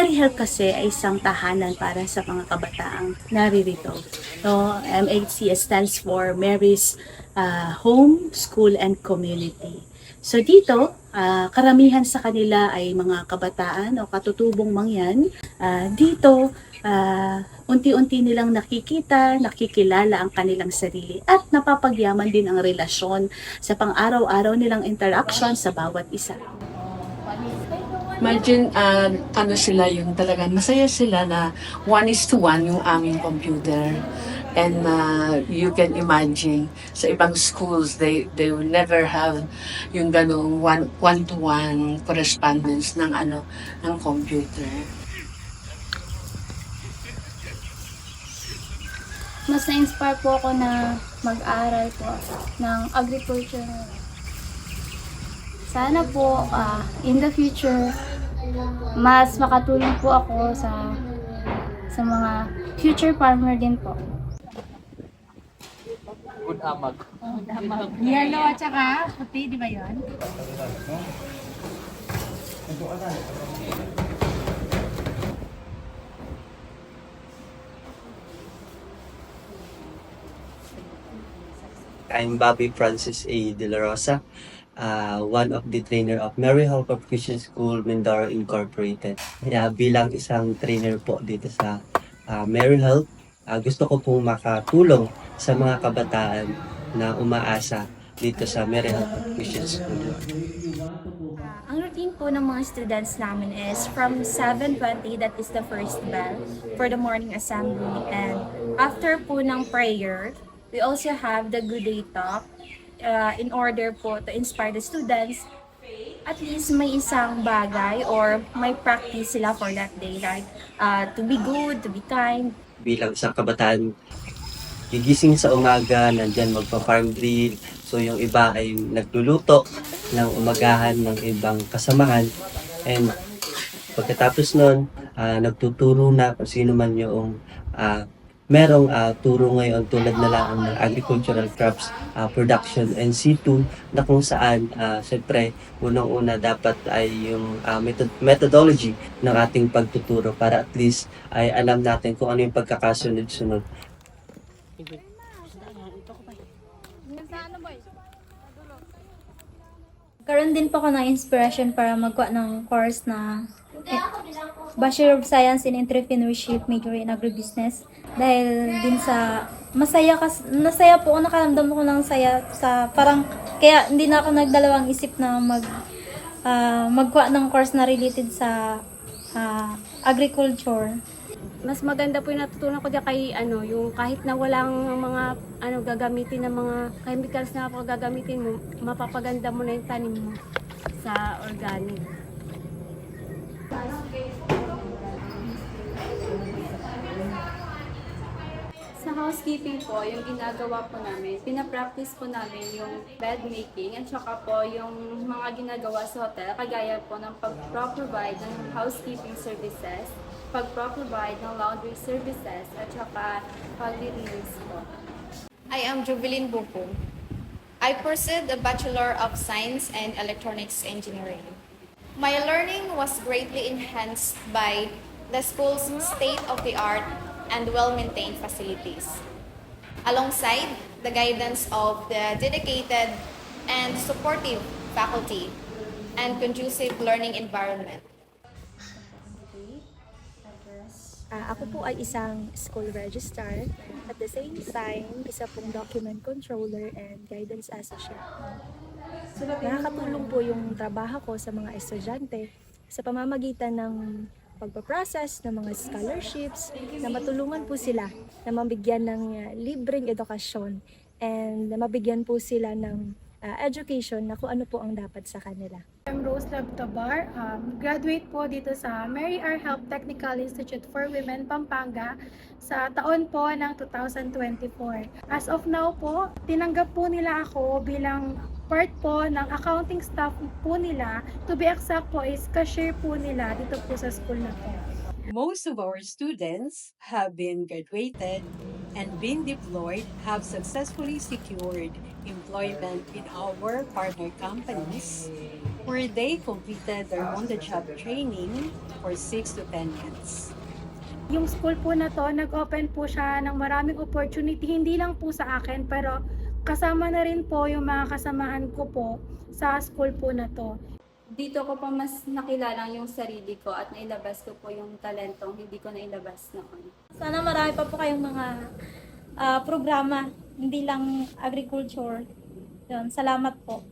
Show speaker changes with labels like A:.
A: Mary Health kasi ay isang tahanan para sa mga kabataang naririto. No, MHC stands for Mary's Home, School, and Community. So dito, karamihan sa kanila ay mga kabataan o katutubong mangyan. Dito, unti-unti nilang nakikita, nakikilala ang kanilang sarili at napapagyaman din ang relasyon sa pang-araw-araw nilang interaction sa bawat isa.
B: Imagine, ano sila yung talagang masaya sila na 1:1 yung aming computer. And you can imagine, sa ibang schools, they will never have yung ganong one-to-one correspondence ng computer.
C: Mas na-inspire po ako na mag-aral po ng agriculture. Sana po in the future mas makatulong po ako sa mga future farmer din po.
D: Good amag.
E: Yellow at saka puti, di ba yun?
F: I'm Bobby Francis A. De La Rosa, one of the trainer of Mary Hall Corporation School, Mindoro Incorporated. Bilang isang trainer po dito sa Mary Health, gusto ko pong makatulong sa mga kabataan na umaasa dito sa Mary Health Corporation School.
G: Ang routine po ng mga students namin is from 7:20, that is the first bell for the morning assembly. And after po ng prayer, we also have the good day talk in order po to inspire the students. At least may isang bagay or may practice sila for that day, like to be good, to be kind.
F: Bilang isang kabataan, gigising sa umaga, nandyan magpa-farm drill. So yung iba ay nagluluto ng umagahan ng ibang kasamahan. And pagkatapos nun, nagtuturo na kung sino man yung merong turo ngayon tulad na lang ng agricultural crops production and C2 na kung saan syempre unang-una dapat ay yung methodology ng ating pagtuturo para at least ay alam natin kung ano yung pagkakasunod-sunod.
C: Karoon din po ako ng inspiration para magkuha ng course na Bachelor of Science in Entrepreneurship, major in Agribusiness. Dahil din sa nasaya po ako, nakaramdam ko ng saya sa parang, kaya hindi na ako nagdalawang isip na magkuha ng course na related sa agriculture.
H: Mas maganda po yung natutunan ko diyan kay yung kahit na walang mga gagamitin ng mga chemicals na gagamitin mo, mapapaganda mo na yung tanim mo sa organic.
E: Sa housekeeping po, yung ginagawa po namin, pinapractice po namin yung bed making at saka po yung mga ginagawa sa hotel, kagaya po ng pag-provide ng housekeeping services, pag-provide ng laundry services, at saka pag-release po.
I: I am Jubilin Buko. I pursued a Bachelor of Science and Electronics Engineering. My learning was greatly enhanced by the school's state-of-the-art and well-maintained facilities, alongside the guidance of the dedicated and supportive faculty and conducive learning environment.
G: Ako po ay isang school registrar, at the same time, isa pong document controller and guidance associate. Nakakatulong po yung trabaho ko sa mga estudyante sa pamamagitan ng pagpaprocess ng mga scholarships na matulungan po sila na mabigyan ng libreng edukasyon and na mabigyan po sila ng education na kung ano po ang dapat sa kanila.
E: I'm Rose Labtabar, graduate po dito sa Mary R. Health Technical Institute for Women, Pampanga sa taon po ng 2024. As of now po, tinanggap po nila ako bilang part po ng accounting staff po nila. To be exact po is cashier po nila dito po sa school na po.
J: Most of our students have been graduated and been deployed, have successfully secured employment in our partner companies where they completed their on-the-job training for 6 to 10 months.
E: Yung school po na to, nag-open po siya ng maraming opportunity, hindi lang po sa akin, pero kasama na rin po yung mga kasamahan ko po sa school po na to.
D: Dito ko pa mas nakilala yung sarili ko at nailabas ko po yung talentong hindi ko nailabas noon.
C: Sana marami pa po kayong mga programa, hindi lang agriculture. Yun, salamat po.